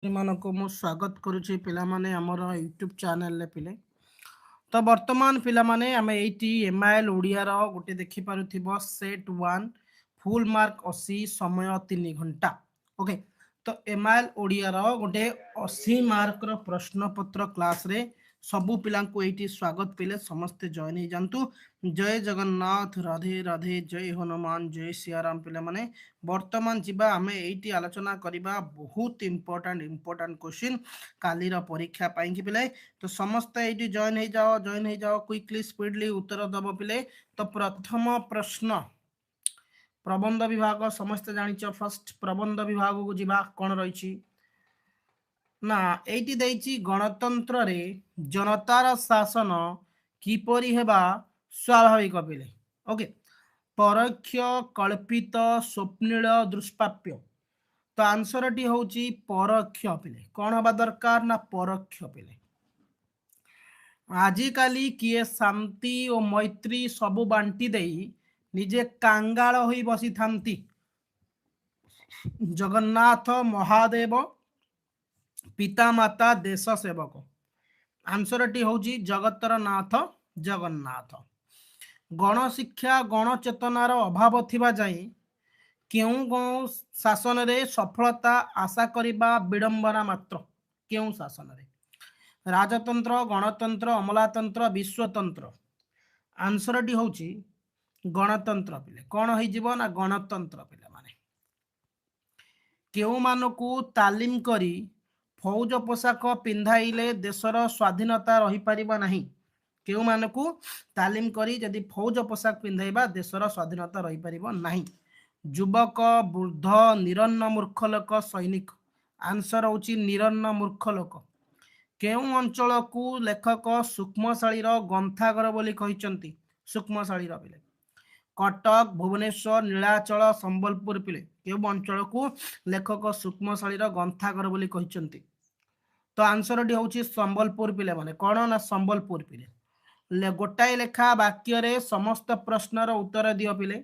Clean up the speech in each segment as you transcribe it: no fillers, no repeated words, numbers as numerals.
को मु स्वागत करुच्ची पिलामाने आमर यूट्यूब चैनल पिले तो वर्तमान पिलामाने आमे एटी एमआईएल ओडिया रो गोटे देखि पारुथिबो सेट 1 फुल मार्क 80 समय 3 घंटा ओके। तो एमआईएल ओडिया रो गोटे 80 मार्क रो प्रश्न पत्र क्लास रे सबु पिला को एटी स्वागत पिले समस्त जॉइन ही जानतु। जय जगन्नाथ राधे राधे जय हनुमान जय सियाराम पिला माने वर्तमान जीवा आमे एटी आलोचना करिबा बहुत इंपोर्टेंट क्वेश्चन काली रो परीक्षा पाई कि पिले। तो समस्त एटी जॉइन ही जाओ क्विकली स्पीडली उत्तर दब पिले। तो प्रथम प्रश्न प्रबंध विभाग समस्त जानिछ फर्स्ट प्रबंध विभाग को जीवा कोन रहिछि ना एटी दैछि गणतंत्र रे जनतार शासन किपरि हेबा स्वाभाविक पिले ओके। परोक्ष कल्पित स्वप्निल दुष्प्राप्य तो आंसर टी होची परोक्ष पिले कौन हवा दरकार ना परोक्ष पिले। आजिकाली किए शांति और मैत्री सबु बांटी देई निजे कांगाल होई बसी थांती जगन्नाथ महादेव पिता माता देश सेवक आंसर टी होची जगतर नाथ जगन्नाथ। गण शिक्षा गण चेतनार अभाव थिबा जाई क्यों शासन रे सफलता आशा करिबा विडंबना मात्र क्यों शासन रे राजतंत्र गणतंत्र अमलातंत्र विश्वतंत्र आंसर टी होची गणतंत्र पिले कौन हो जीव ना गणतंत्र पिले माने केउ मानकु तालीम करी फौज पोशाक पिंधाइले देशर स्वाधीनता रही परिबा नहीं केउ मानकु तालीम करी जदि फौज पोशाक पिंधाइबा देशर स्वाधीनता रही परिबा नहीं। युवक वृद्ध निरन्न मूर्ख लोक सैनिक आंसर होची निरन्न मूर्ख लोक। केउ अंचल को लेखक सूक्ष्मशाली ग्रंथागार बोली कहिसंती सूक्ष्मशाली पिले कटक भुवनेश्वर नीलाचल संबलपुर पिले केउ अंचल को लेखक सूक्ष्मशाली ग्रंथागार बोली कहिसंती तो आंसर टी होची संबलपुर पिले माने कोन ना संबलपुर पिले गोटाए लेखा वाक्य रे समस्त प्रश्नर उत्तर दियो पिले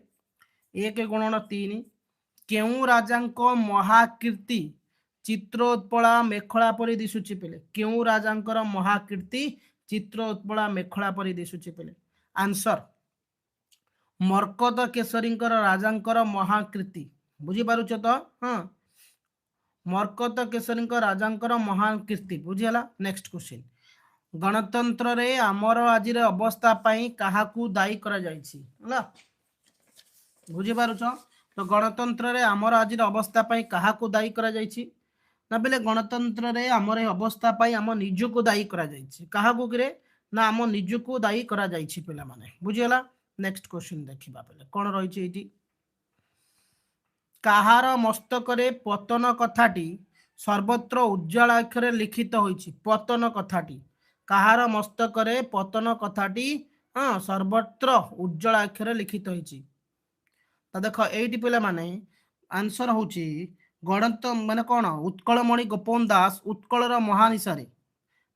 1 गुणन 3 केउ राजांको महाकीर्ति चित्रोत्पला मेखला परि दिसुची पिले केउ राजांकर महाकीर्ति चित्रोत्पला मेखला परि दिसुची पिले आंसर मर्कत केसरींकर राजांकर महाकीर्ति बुझी पारुछ तो हाँ मर्कत केसरींकर राजांकर महाकीर्ति बुझीला। नेक्स्ट क्वेश्चन गणतंत्र रे आमर आज अवस्था पाई काहाकू दायी करा जायछि होला बुझी पारुछ। तो गणतंत्र रे आमर आज अवस्था पाई काहाकू दायी करा जायछि ना बेले गणतंत्र रे आमर अवस्था पाई आम निजको दायी करा जायछि काहाकू करे ना आम निजको दायी करा जायछि पिला माने बुझीला। नेक्स्ट क्वेश्चन देखिबा पले कोन रहिछि एठी काहार मस्तक रे पतन कथाटी सर्वत्र उज्जवल अक्षर लिखित होइछि पतन कथाटी काहार मस्तक रे पतन कथाटी हाँ सर्वत्र उज्जवल अक्षर लिखित होइछि तो देख एटी पिला माने आंसर होची गणत माने कौन उत्कलमणि गोपन दास उत्कलर महान हिसारे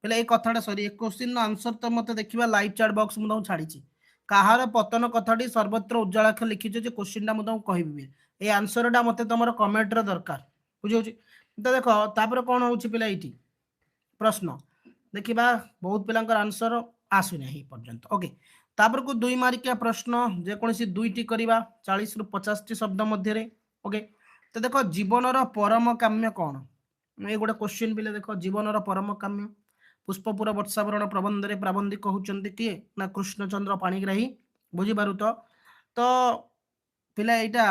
पहले ये कथाटा सॉरी एक क्वेश्चन आंसर तो मते देखिबा लाइव चैट बॉक्स मु छाड़ी काहार पतन कथाटी सर्वत्र उज्जवल अक्षर लिखिछ जे क्वेश्चन टा मु कहबी ए आंसर टा मते तमरो कमेंट रे दरकार बुझौछि। तो देखो तापर कोन होछि पिला एटी प्रश्न देखिबा बहुत पिलांकर आंसर आसु नहीं पर्यंत ओके। तापर को 2 मार्किया प्रश्न जे कोनसी दुईटी करिबा 40 रु 50 टी शब्द मध्य रे ओके। तो देखो जीवनर परम काम्य कोन ए गोटे क्वेश्चन पिले देखो जीवनर परम काम्य पुष्पपुर वर्षावरण प्रबंध रे प्राबंधिक कहउचंती किए ना कृष्णचंद्र पाणिग्राही बुझी पारु तो पिला एटा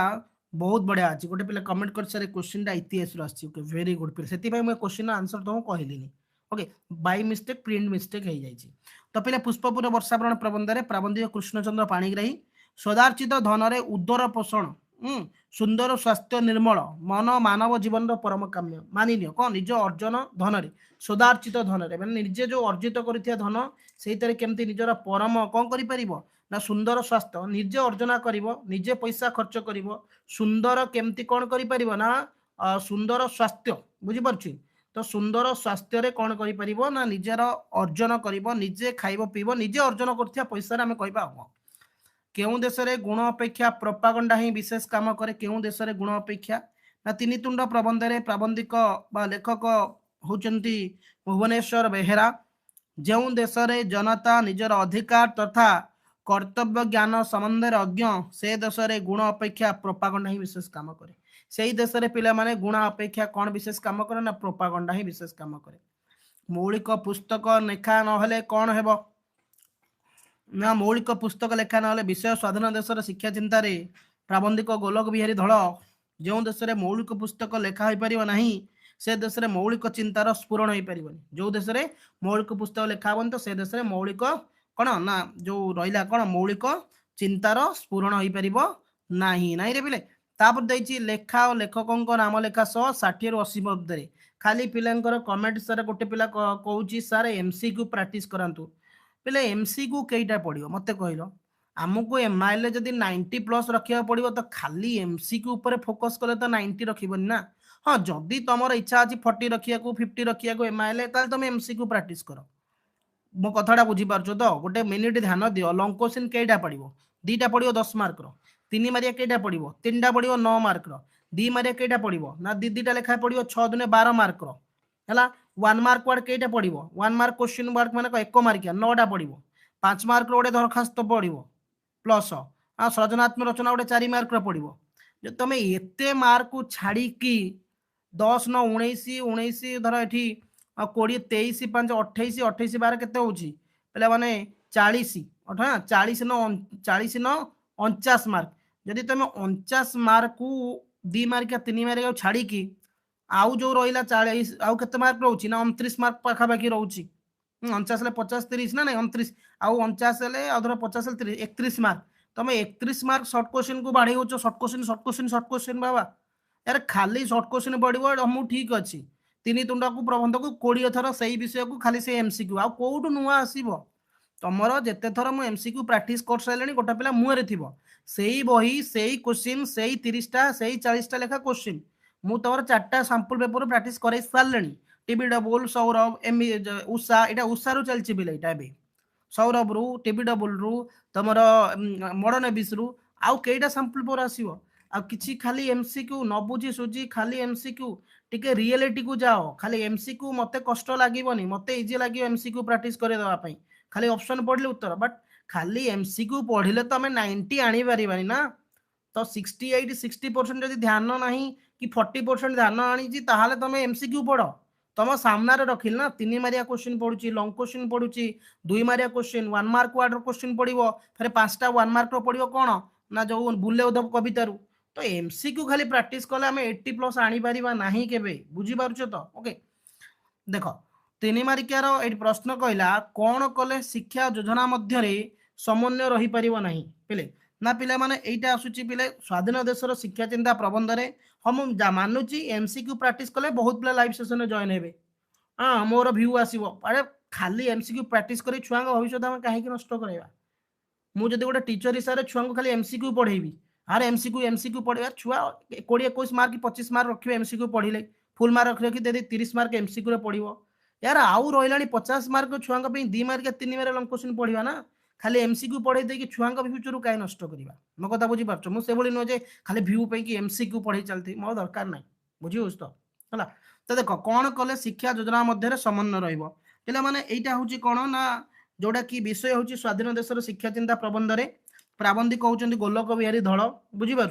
बहुत बढ़िया अछि गोटे पिला कमेंट कर सारे क्वेश्चन टा इतिहास रो आछि ओके वेरी गुड पिला सेति भाई मैं क्वेश्चन आंसर तो कहलिनी okay by mistake print mistake हो जाइए। तो पिला पुष्पपुर वर्षावरण प्रबंध रे प्राबंधिक कृष्णचंद्र पाणिग्राही सदार्चित धन रे उदर पोषण सुंदर स्वास्थ्य निर्मल मन मानव जीवन परम काम्य मानि नियो कौन निज अर्जन धन रे सदार्चित धन रे माने निजे जो अर्जित करिथिया धन सेहितरे केमती निजर परम कौन करि परिबो ना सुंदर स्वास्थ्य निजे अर्जना करिवो निजे पैसा खर्च करिवो सुंदर केमती कौन करि परिबो ना सुंदर स्वास्थ्य बुझी परछि तो सुंदर स्वास्थ्य रे कौन करि परिबो ना निजर अर्जन करिवो निजे खाइबो पीबो निजे अर्जन करथिया पैसा रे हमें कहबा केउं देश रे गुण अपेक्षा प्रोपागंडा ही विशेष काम करे केउं देश रे गुण अपेक्षा ना तीन तुंड प्रबंध रे प्राबंधिक बा लेखक होचंती भुवनेश्वर बेहेरा। जो देश रे जनता निजर अधिकार तथा कर्तव्य ज्ञान संबंध अज्ञ से देश रे गुण अपेक्षा प्रोपागंडा ही विशेष काम करे। से देश रे पिला माने गुण अपेक्षा कौन विशेष काम करे ना प्रोपागंडा ही विशेष काम करे। मौलिक पुस्तक लेखा नहेले कौन हेबो ना मौलिक पुस्तक लेखा ना विषय स्वाधीन देशर शिक्षा चिंतार प्राबंधिक गोलक बिहारी धल जो देश में मौलिक पुस्तक लेखा हो पार ना से देश में मौलिक चिंतार स्फुरण हो पार जो देश में मौलिक पुस्तक लेखा हेन तो से देश में मौलिक कौन ना जो रहा कौन मौलिक चिंतार स्फुरण हो पार ना नहीं रे पिले। तापर देखिए लेखा और लेखकों नाम लेखा 160 ରୁ 80 मध्य खाली पिलांकर कमेंट सर गोटे पिला कहूँ सर एमसीक्यू प्रैक्टिस करातु पहले एमसीक्यू कईटा पड़ो मत कहल आमको एमआईएल जदि 90+ रखा पड़ो तो खाली एमसीक्यू ऊपर फोकस कले तो 90 रखबनी ना। हाँ जदि तुम इच्छा अच्छी 40 रखा 50 रखा एमआईएल तुम एमसीक्यू प्रैक्टिस कर। मो कथाटा बुझीपार तो गोटे मिनिट ध्यान दियो लंग क्वेश्चन कईटा पड़ो 2टा पड़ो 10 मार्क रो 3 मारिया कईटा पड़ो 3टा पड़ो 9 मार्क रो 2 मारिया कईटा पड़ो ना 2 लेखा पड़ो 6 दुने 12 मार्क रो है 1 मार्क वार्ड कईटा पड़ो 1 मार्क क्वेश्चन मार्क मान 1 मार्किया 9टा पड़ो 5 मार्क गोटे दरखास्त पड़ो प्लस सृजनात्मक रचना गोटे 4 मार्क पड़ो जो तुम एत मार्क को छाड़ी 10 9 19 19 धर ये 20 23 5 28 28 12 केते होची पहले माने 40 40 न 49 मार्क जदि तुम 49 मार्क को 2 मार्क या 3 मार्क छाड़ी की आउ जो रहा 40 आउ केते मार्क रोची ना 29 मार्क पाखापाखि रोची 49 50 30 ना नहीं 29 आउ 49 धर 50 30 31 मार्क तुम 31 मार्क सर्ट क्वेश्चन को बाढ़ी होच सर्ट क्वेश्चन बाबा यार खाली सर्ट क्वेश्चन पड़ो मु ठीक अच्छी 3 तुंडा को प्रबंध को 20 थर से विषय को खाली से एमसीक्यू आ कोठू नुआ आसीबो तुमर जेते थर मु एमसीक्यू प्रैक्टिस कर सारे गोटे पिला मुहरे थी से बही से क्वेश्चन से 30टा से 40टा लेखा क्वेश्चन मु तुम 4टा सैंपल पेपर प्रैक्टिस कर सारे TB double Saurabh M Usha यहाँ उषा रु चलती पिला यहाँ सौरभ रु टीबी डबल रु तुम मॉडर्न एबिस रु आउ कईटा सैंपल पेपर आसीबो आ किछि खाली एमसीक्यू न बुझी सुझी खाली एमसीक्यू टिके रियलिटी को जाओ खाली एमसीक्यू मते कष्ट लागबनी मते इजी लागियो एमसीक्यू प्रैक्टिस करे दवा पई खाली ऑप्शन पढ़ले उत्तर बट खाली एमसीक्यू पढ़िले तो हमें 90 आनी पारिबानी ना तो 68 60% जदि ध्यान नहीं कि 40% ध्यान आनी ताहले तुम एमसीक्यू पढ़ तुम सामने रखिल ना 3 मारिया क्वेश्चन पढ़ुची लंग क्वेश्चन पढ़ुची 2 मारिया क्वेश्चन 1 मार्क वार्ड क्वेश्चन पढ़ो फिर 5टा 1 मार्क पढ़ो कौन ना जो बुले उद्धव कवितारू तो एमसीक्यू खाली प्रैक्टिस कले आम 80+ आनी पारिबा नाही केबे बुझी पारुछ तो ओके। देख 3 मार्कियार ये प्रश्न कहला कौन कले शिक्षा योजना मध्य समन्वय रही पारिबो नाही पिले ना पिला माने एटा आसुची पिले स्वाधीन देशर शिक्षा चिंता प्रबंध रे हम मानुची एमसीक्यू प्रैक्टिस कले बहुत पिला लाइव सेशन जॉइन हेबे हाँ मोर व्यू आसीबो अरे खाली एमसीक्यू प्रैक्टिस करी छुआ भविष्य आम कहीं नष्ट करवा मुझे गोटे टीचर हिसाब से छुआ को खाली एमसीक्यू पढ़ेबी आर एमसीक्यू पढ़े छुआ 20-21 मार्क 25 मार्क रखिए एमसीक्यू पढ़िले फुल मार्क रखी दे 30 मार्क एमसीक्यू पढ़ो यार आउ रहा 50 मार्क छुआ 2 मार्क 3 मार्क लंग क्वेश्चन पढ़ा ना खाली एमसीक्यू पढ़े देकी छुआ फ्यूचर कहीं नष्ट करवा मो कथा बुझीपार मुझे नुह जे खाली भ्यू पे एमसीक्यू पढ़े चलती मोर दरकार ना बुझी तो है तो देख कौन कले शिक्षा योजना मध्य समन्वय रहा यहाँ हूँ कौन ना जोटा कि विषय हूँ स्वाधीन देशर शिक्षा चिंता प्रबंध रे प्राबंधिक कहते गोलक बिहारी धल बुझीपार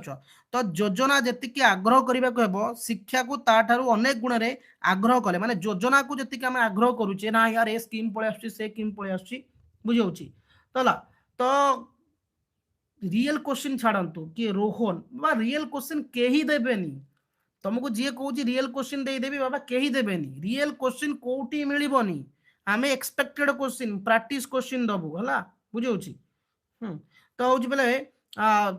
तो योजना जी आग्रह करने को शिक्षा को ताठारू अनेक गुण में आग्रह कले माने योजना को जी आम आग्रह करुचे ना यार ए स्कीम पलि आस स्कीम पलि आस बुझे तो रियल क्वेश्चन छाड़ू कि रोहन बाबा रियल क्वेश्चन कहीं देवेनी तुमको जी कौन रियल क्वेश्चन देदेवी बाबा कहीं देवेनी रियल क्वेश्चन कौटी मिलबनी आम एक्सपेक्टेड क्वेश्चन प्रैक्टिस क्वेश्चन दबू है बुझे तो हूँ बोले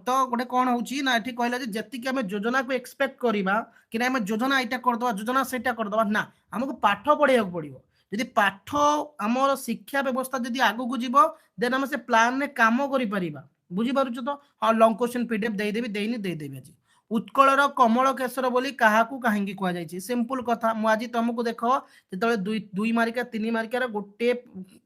तो गोटे कौन होची ना ये कहला जी आम योजना को एक्सपेक्ट करवा कि आम योजना यहाँ करदे योजना से करदे ना आमको पाठ पढ़ा पड़ो जदि पाठ आमर शिक्षा व्यवस्था जदि आगू जीव देन आम से प्लान में काम कर बुझीपार तो हाँ लंग क्वेश्चन पीडीएफ देदेवी देनी देदेवी आज उत्कलर कमल केशर बोली क्या कहीं कहुई सिंपल कथा मुझे तुमको देख जो 2 मार्किया 3 मार्किया गोटे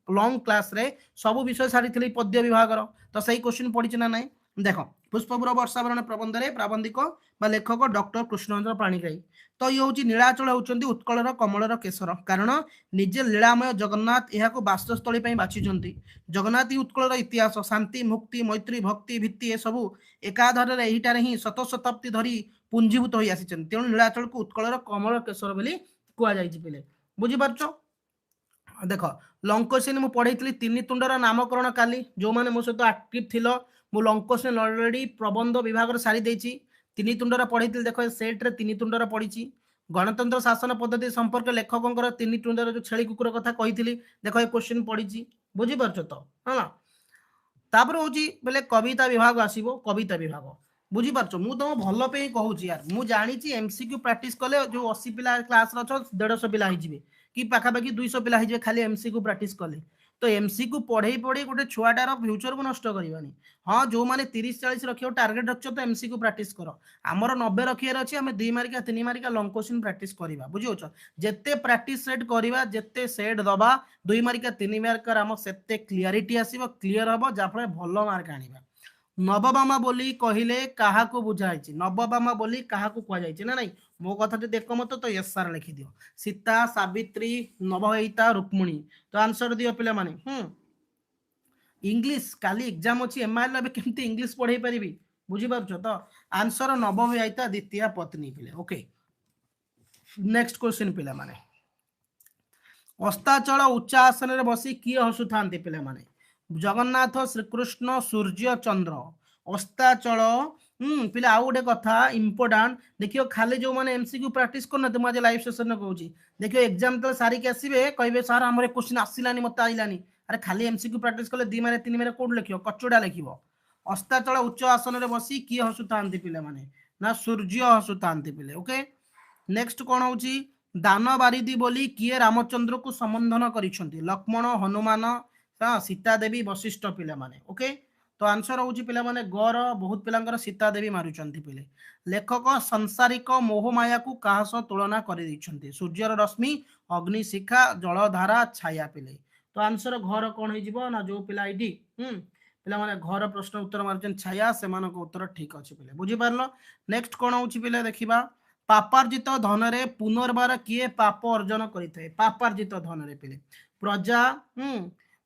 लंग क्लास रे सब विषय सारी पद्य विभाग तो सही क्वेश्चन पढ़ी ना ना देख पुष्पपुर वर्षावरण प्रबंध रे प्राबंधिक बा लेखक डॉक्टर कृष्णचंद्र पाणिग्राही। तो ये हूँ नीलाचल होउचंदी उत्कलर कमलर केशर कारण निजे लीलामय जगन्नाथ यहाँ बासस्थली बाछिंट जगन्नाथ ही उत्कलर इतिहास शांति मुक्ति मैत्री भक्ति भित्ति ए सबू एकाधर एहिटार ही शत शताब्दी धरी पुंजीभूत हो आसी तेणु नीलाचल को उत्कलर कमल केशर बोली कहुई पिले बुझीपार। देख लंकोसिन मु पढ़ी तीन तुंडर नामकरण काली जो मैंने मो सहित आक्टिव थिल मु लंकोसिन अलरेडी प्रबंध विभाग सारी देछि तीन तुंडर पढ़ी देख सेट्रे तीन तुंडर पढ़ी गणतंत्र शासन पद्धति संपर्क लेखकों तीन तुंडर जो छेली कुकुर कथा कही देख ये क्वेश्चन पढ़ी बुझीपार तो हाँ तापर हूँ बोले कविता विभाग आसो कविता विभाग बुझीपार मुझे तुम भल पे कहूँ यार मुझे जानी एमसीक्यू प्रैक्टिस कले जो 80 पिला क्लास अच्छे 150 पिला हो कि पाखापाखि 200 पिला हो खाली एमसीक्यू प्रैक्टिस कले तो एमसीक्यू पढ़े पढ़े गोटे छुआटार फ्यूचर को नष्ट करवानी। हाँ जो मैंने 30-40 रखियो टार्गेट रख तो एमसीक्यू प्रैक्टिस कर आमर 90 रखियार अच्छे आम 2 मार्किया 3 मार्किया लंग क्वेश्चन प्रैक्टिस करवा बुझीच जिते प्रैक्टिस सेट करवा जिते सेट दबा 2 मार्किया 3 मार्कर आम से क्लीयरिटी आसो क्लीयर हम जहाँफल भल मार्क आनिबा। नवबामा बोली कहले क्या बुझाई नवबामा बोली क्या कहुई ना नहीं मो कथा जो देख मत तो यस सार लिखि दियो सीता सावित्री नवहिता रुक्मिणी तो आंसर दियो पिला माने इंग्लिश काली एग्जाम अच्छी एमआईएल अब केमती इंग्लिश पढ़े पारि बुझीपार तो आंसर नवहिता द्वितीय पत्नी पिले। ओके नेक्स्ट क्वेश्चन पिला माने अस्ताचल उच्च आसन बसी किए हसुता पिला माने जगन्नाथ श्रीकृष्ण सूर्य चंद्र अस्ताचल पिला आउ गोटे कथा इंपोर्टाट देखियो खाली जो मैंने एमसीक्यू प्रैक्टिस करना मुझे लाइव सेशन कहूँ देखियो एग्जाम तो सारिक आसवे कहे सार आम क्वेश्चन आसलानी मत आइलानी अरे खाली एमसीक्यू प्रैक्टिस कले 2 मार्क 3 मार्क कौट लिख कचुड़ा लिख अस्ताचल उच्च आसन में बसी किए हसुता पिला माने ना सूर्य हसुता पिले। ओके नेक्स्ट कौन हूँ दान बारिदी बोली किए रामचंद्र को संबोधन कर लक्ष्मण हनुमान सीता देवी वशिष्ठ पिला माने। ओके तो आंसर हूँ पिला माने गर बहुत पिलांकर सीता देवी मारुचंती पिले। लेखक संसारिक मोहमाया को कहा सह तुलना कर सूर्यर रश्मि अग्निशिखा जलधारा छाया पिले तो आंसर घर कौन हो ना जो पिला ये पिला माने घर प्रश्न उत्तर मार्चन छाया से उत्तर ठीक अच्छे पिले बुझीपार। नेक्स्ट कौन हूँ पिला देखा पापार्जित धन रे पुनर्बार किए पाप अर्जन करें पापार्जित धन रे पिले प्रजा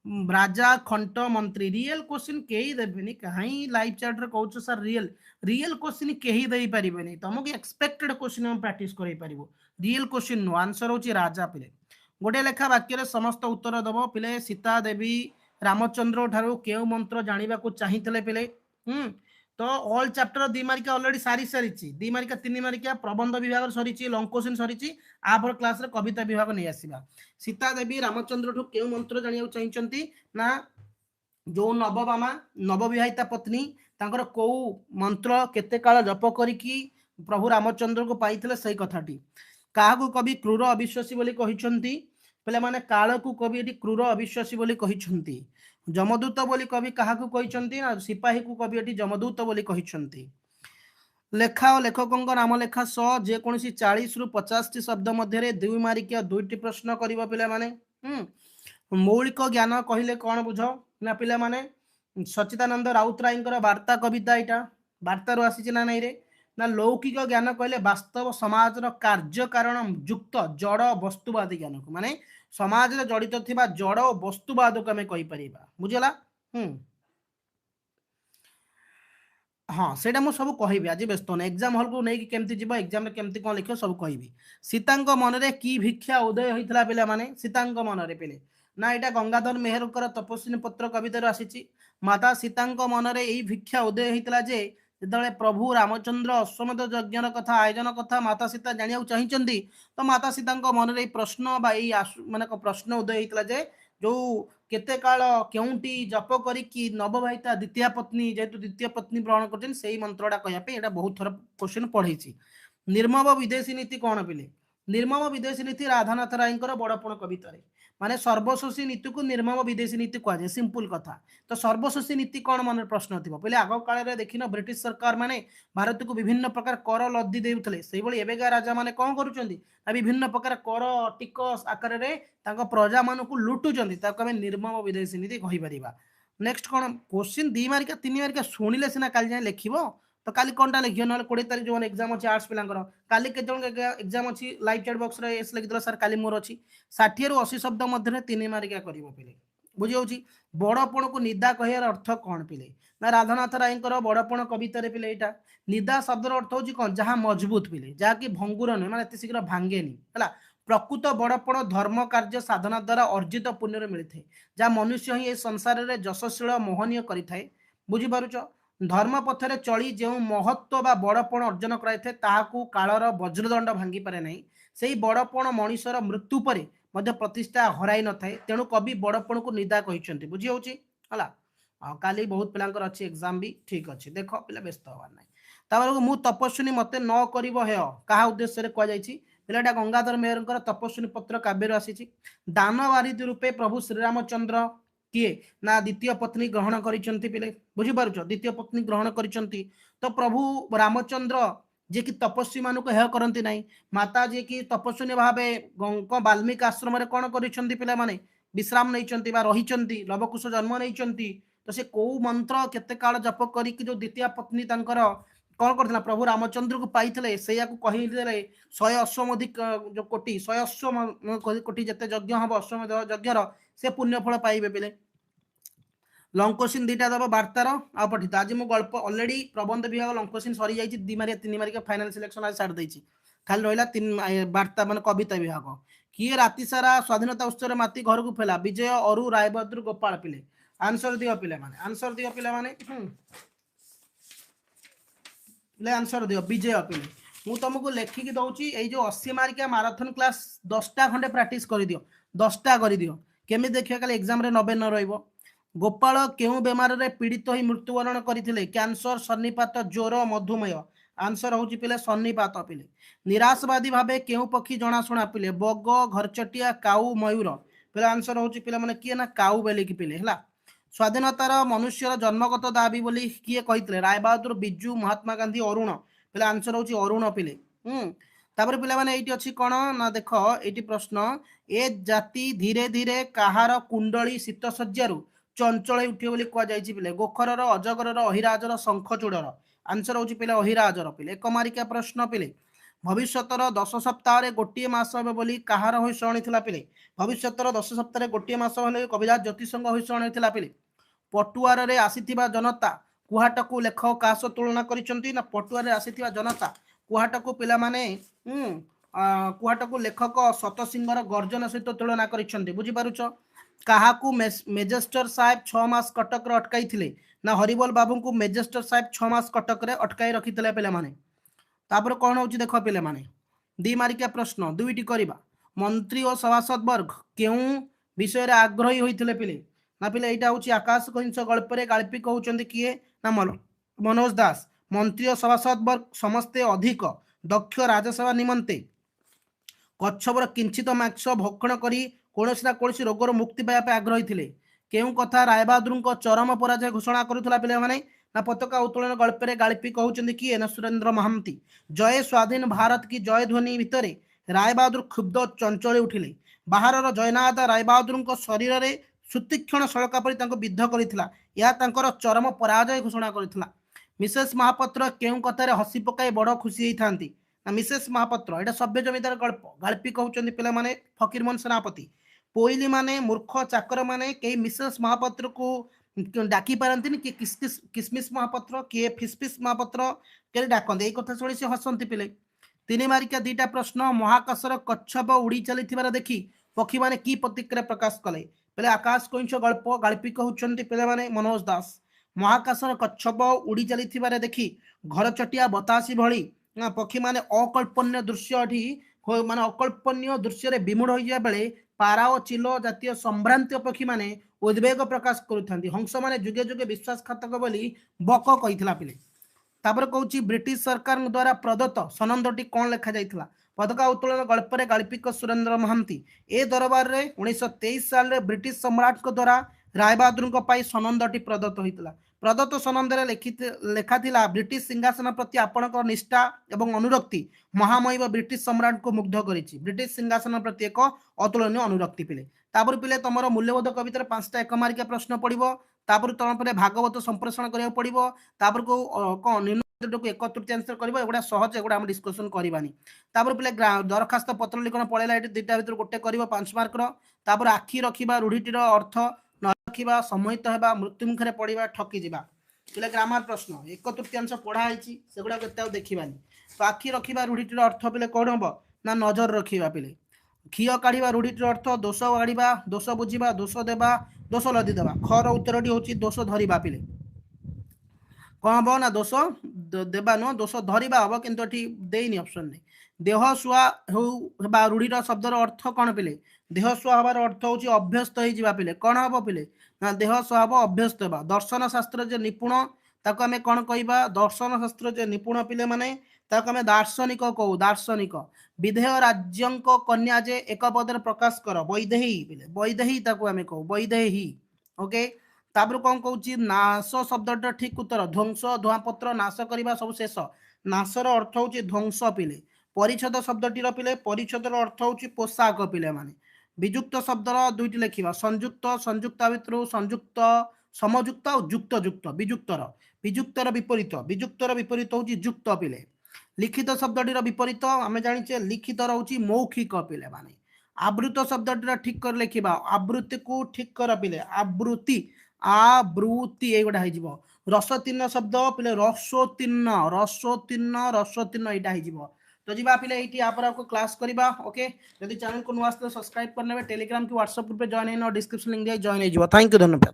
राजा खंट मंत्री रियल क्वेश्चन कहीं देवेनि कहीं लाइव चैट रे कहूँ सर रियल रियल क्वेश्चन कहीं दे पारे तुमको एक्सपेक्टेड क्वेश्चन प्रैक्टिस कर रियल क्वेश्चन नो आंसर हूँ राजा पिले गोटे लेखा वाक्य समस्त उत्तर दब पिले सीता देवी रामचंद्र ठारू केउ मंत्र जानिबा को चाहिए पिले तो ऑल चैप्टर 2 मार्किया ऑलरेडी सारी सारी 2 मार्किया 3 मार्किया प्रबंध विभाग सरी लंग क्वेश्चन सरी आपर क्लास रे कविता विभाग नहीं आसीबा। सीता देवी रामचंद्र ठू केउ मंत्र जानिया चाहिए ना जो नवबामा नवविवाहिता पत्नी तांकर को मंत्र केते काल जप करिकी प्रभु रामचंद्र को पाइथिले सही कथाटी काहाकू कवि क्रूर अविश्वासी बोली कहिसंती पले माने काल को कवि एटी क्रूर अविश्वासी बोली कहिसंती जमदूत बोली कवि काहाकू कहिसंती ना सिपाही को कवि एटी जमदूत बोली कहिसंती। लेखा और लेखकों नाम लेखा सह जेकोसी 40 रु 50 टी शब्द मध्य 2 मार्किया 2टी प्रश्न करिबा पिला माने मौलिक ज्ञान कहले कौन बुझ ना पिला माने सच्चिदानंद राउतराय वार्ता कविता यहाँ वार्ता रू आसी ना नहीं रे ना लौकिक ज्ञान कहले वास्तव समाज कार्य कारण युक्त जड़ वस्तुवादी ज्ञान को माने समाज रे जड़ित थिबा जड़ और वस्तुवाद को आम कही बुझला। हाँ सेटा मु सब कहबी आज व्यस्त ना एग्जाम हॉल को नहीं केमती जीव एग्जाम रे केमती कौन लिख सब कहबी। सीतांक मन रे की भिक्षा उदय होइतला पिला माने सीतांक मन रे पिले ना यहाँ गंगाधर मेहर तपस्विनी पत्र कवितार आसी माता सीतांक मन रे यही भिक्षा उदय होइतला जे जिते प्रभु रामचंद्र अश्वमेध यज्ञ कथा आयोजन कथा माता सीता जानिया चाहिए तो माता सीता मन में प्रश्न मान प्रश्न उदय होता जे जो केते काल केउंटी जप करी नवविवाहिता द्वितीय पत्नी जेहेतु द्वितीय पत्नी ग्रहण कर मंत्रटा कहना बहुत थर क्वेश्चन पढ़े। निर्मम विदेशी नीति कौन पिले निर्मम विदेशी नीति राधानाथ राय बड़पण कवितार माने सर्वशोषी नीति को निर्मम विदेशी नीति कहुए सिंपल कथा तो सर्वशोषी नीति कौन मन प्रश्न थी पहले आग काल देखिन ब्रिटिश सरकार माने भारत को विभिन्न प्रकार कर लदी देउथले सेही भली एबेगा राजा माने कौन करूचंदी विभिन्न प्रकार कर टिकस आकार रे तांको प्रजा मान को लुटुचंदी ताको हमें निर्मम विदेशी नीति कहि परिबा। नेक्स्ट कौन क्वेश्चन 2 मार्किया 3 मार्किया शुणिले सीना काली जाए लिख तो काली कौनटा लिख ना 20 तारीख जो एग्जाम अच्छी आर्ट्स पिलांकर काली के एग्जाम अच्छी लाइव चैट बॉक्स रे एस लिखिदेला सर काली मोर अच्छी 60 ରୁ 80 शब्द मध्य 3 मार्किया करिवो पिले बुझी बड़पण को निदा कहियार अर्थ कौन पिले ना राधानाथ राय बड़पण कवित पिले यहाँ निदा शब्द अर्थ हूँ कौन जहाँ मजबूत पिले जहाँकि भंगुर नुहे माने शीघ्र भांगेनी है प्रकृत बड़पण धर्म कार्य साधना द्वारा अर्जित पुण्य मिलता है जहाँ मनुष्य ही संसार में यशस्वी मोहनीय करें बुझीपार धर्म पथरे चली जो महत्व बा बड़पण अर्जन कराए कालर वज्रदंड भांगी पारे नहीं से बड़पण मनीषर मृत्यु पर प्रतिष्ठा हराई न थाए तेणु कवि बड़पण को निदा कहते बुझी हूँ है काली बहुत पिलांकर अच्छी एग्जाम भी ठीक अच्छे देख पिला व्यस्त हबार ना तापर मु तपस्विनी मत न कर क्या उद्देश्य कहुई पिलाटा गंगाधर मेहर तपस्विनी पत्र काव्य आसी दान वारिधि रूपे प्रभु श्रीरामचंद्र किए ना द्वितीय पत्नी ग्रहण करिसेंती बुझीपार द्वितीय पत्नी ग्रहण करिसेंती तो प्रभु रामचंद्र जे कि तपस्वी मान को हेय करती ना माता जे कि तपस्विनी भाव वाल्मीकि आश्रम कौन कर विश्राम नहीं रही लवकुश जन्म नहीं तो से कौ मंत्र केते काल जप करी जो द्वितीय पत्नी कौन करथिला प्रभु रामचंद्र को पाइथिले से कहीदेले 100 अश्वमेधिक जो कोटि 100 अश्व कोटि जिते यज्ञ हम अश्वमेध यज्ञर से पुण्यफल पाइबे पिले लंकोसिन 2टा दब वार्तार आ पठित आज मो गल्प ऑलरेडी प्रबंध विभाग लंकोसिन सरी जाइए 2 मार्किया 3 मार्किया फाइनल सिलेक्शन आज छाड़ देछि खाली रहिला 3 वार्ता मान कविता विभाग किए राति सारा स्वाधीनता उत्सव माती घर को फेला विजय अरु रायबहादुर गोपाल पिले आंसर दियो पिले माने आंसर दियो पिले माने आंसर दियो विजय पिले मु तुमको लेखिकी दौची ए जो 80 मार्किया माराथन क्लास 10टा खंडे प्रैक्टिस कर दियो 10टा कर दियो केमी देखियो काले एग्जाम रे 90 न रहइबो गोपाल केउ बेमार रे पीड़ित होई मृत्युवरण करथिले कैंसर सन्निपात ज्वर मधुमेह आंसर होची पिले सन्निपात पिले निराशवादी भाबे केउ पक्षी जणाशुणा पिले बग घरचटिया काऊ मयूर पिले आंसर होची पिले माने किए ना काऊ बेले की पिले हला स्वाधीनतार मनुष्यर जन्मगत दाबी बोली किए कहितले रायबहादुर बिजू महात्मा गांधी अरुण पिले आंसर होची अरुण पिले तापर पिला माने एठी अछि कोन ना देखो एठी प्रश्न ए जाति धीरे धीरे काहार कुंडली शीत सज्जारु चंचल उठे बोली कह जाय पिले गोखरर अजगरर अहिराजर शंखचूड़र आंसर होची पिले अहिराजर पिले 1 मार्किया प्रश्न पिले भविष्यतर 10 सप्ताह रे गोटिए मास हे बोली काहार होइसणी थिला पिले भविष्यतर 10 सप्ताह रे गोटिए मास होले कविराज ज्योतिषंग होइसणी थिला पिले पटुआर रे आसीथिबा जनता कुहाटकू लेखक कास तुलना करिसंती ना पटुआर रे आसीथिबा जनता कुहाटकू पिला माने कुहाटकू लेखक सतसिंहर गर्जन सहित तुलना करिसंती बुझी पारुछ काहाकू मेजेस्टर साहेब 6 मास कटक रे अटकाई थिले ना हरिबोल बाबू को मेजेस्टर साहेब 6 मास कटक रे अटकाई रखिथिले पिला माने तापर कौन होची देखो पिले माने 2 मार्किया प्रश्न दुईटी करिबा मंत्री और सभासद वर्ग केउ विषय रे आग्रही होइथिले पिले ना पिले एटा होची आकाश कहिंस गल्प रे गाल्पिक होचंदी किए ना मनोज दास मंत्री और सभासद वर्ग समस्ते अधिक दक्ष राज्यसभा निमंते कच्छपर किंचित मांस भक्षण करी कौनसी ना कौन रोगर मुक्ति पाइबा आग्रही थे केउ कथा रायबहादुर चरम पराजय घोषणा करुला पिले माने ना पताका उत्तोलन गल्प रे गाल्पी कहउचंदी किए ना सुरेंद्र महांती जय स्वाधीन भारत की जय ध्वनि भितर रायबहादुर क्षुब्ध चंचल उठिले बाहर जयनाथ रायबहादुर शरीर में सुतीक्षण सड़का परी विद्ध करथिला या तांकर चरम पराजय घोषणा करथिला मिसेस महापात्र केउ कथारे हसी पकाई बड़ खुशी होती ना मिसेस महापात्र एटा सभ्य जमीदार गल्प गाल्पी कहउचंदी पिला माने फकीरमोहन सेनापति पोइली माने मूर्ख चाकर माने कई मिसेस महापात्र को डाकी पारती कि किसमिस महापात्र किए फिसफिस महापात्र के डाकते यही कथा शुणी से हसंती पिले 3 मार्किया 2टा प्रश्न महाकाशर कच्छप उड़ी चली देखी पक्षी माने की प्रतिक्रिया प्रकाश कले पहले आकाश कइंछ गल्प गाल्पी कहउचंदी पिले माने मनोज दास महाकाशर कच्छप उड़ी चली देखी घर चटिया बतासी भली पक्षी माने अकल्पनीय दृश्य माने अकल्पनीय दृश्य विमूढ़ हो जाए बेले पारा और चिलो जातीय संभ्रांत पक्षी माने उद्वेग प्रकाश करुथांती हंस माने जुगे जुगे विश्वासघातक बोली बक कहिथिला पिले तापर कहूची ब्रिटिश सरकार द्वारा प्रदत्त सनंदटी कौन लिखा जाइथिला पताका उत्तोलन गल्प रे गाल्पिक सुरेंद्र महांती ए दरबार रे 1923 साल रे ब्रिटिश सम्राट को द्वारा रायबहादुर को पाई सनंदटी प्रदत्त होइतिला प्रदत्त सनंद रे लेखा थिला ब्रिटिश सिंहासन प्रति आपणकर निष्ठा एवं अनुरक्ति महामहिम ब्रिटिश सम्राट को मुग्ध करिछि ब्रिटिश सिंहासन प्रति एक अतुलनीय अनुरक्ति पिले तापर पिले तमरो मूल्यबोध कवितार 5टा 1 मार्किया प्रश्न पड़िबो तापर तुम पे भागवत संप्रेषण करिया पड़िबो तापर को कोन निम्न को एक तृतीयांश करबो एगुडा सहज एगुडा हम डिस्कशन करबानी तापर पे दरखास्त पत्र लिखन पळेला एटी दुईटा भितर गोटे करबो 5 मार्क रो तापर आखि रखिबा रूढ़ीटीर अर्थ न रखिबा सम्मोहित हेबा मृत्युमुखरे पड़िबा ठकी जिबा पिले ग्रामर प्रश्न एक तृतीयांश पढ़ा होईची सेगुडा केते देखिबानी तो आखि रखिबा रूढ़ीटीर अर्थ पिले कोन हबो ना नजर रखिबा पिले क्षीय काढ़ा रूढ़ीटीर अर्थ दोष काढ़ा दोष बुझा दोष देवा दोष लदी देवा खर उत्तरटी हूँ दोष धरिबा पिले कौन हम ना दोष देवा नुह दोष धरिबा हम किंतु एठी देइनी ऑप्शन नहीं देह शुआ होबा रूढ़ीर शब्दर अर्थ कौन पिले देह शुआ हबार अर्थ हूँ अभ्यस्त हो जावा पिले कौन हम पिले ना देह शुआ हम अभ्यस्त होगा दर्शन शास्त्र जे निपुण ताको आमे कौन कहबा दर्शन शास्त्र जे निपुण पिले माने ताको आमे दार्शनिक कहू दार्शनिक विधेय राज्यंक कन्या जे एक पदर प्रकाश कर वैदेही पिले वैदेही ताको आमे कहू वैदेही ओके तापर कौन कहूँ नाश शब्दटा ठीक उत्तर ध्वंस धुआपत्र नाश करने सब शेष नाशर अर्थ हूँ ध्वंस पिले परिच्छद शब्दटीर पिले परिच्छदर अर्थ हूँ पोशाक पिले माने विजुक्त शब्दर दुईटी लिखा संयुक्त संयुक्त भितर संयुक्त समयुक्त और युक्त युक्त विजुक्तर विजुक्तर विपरीत हूँ युक्त पिले लिखित शब्दटीर विपरीत आम जाचे लिखित रोचे मौखिक पिले माने आवृत शब्दटीर ठीक कर लिखा आवृत्ति को ठीक कर पिले आवृत्ति आवृत्ति एगुड़ा हो रसोत्तीर्ण शब्द पिले रसोत्तीर्ण यहाँ तो जी पिले ये आपको क्लास करवा ओके जदि चैनल को नुआ सब्सक्राइब करने टेलीग्राम की WhatsApp group join description link दिए जॉइन हो थैंक यू धन्यवाद।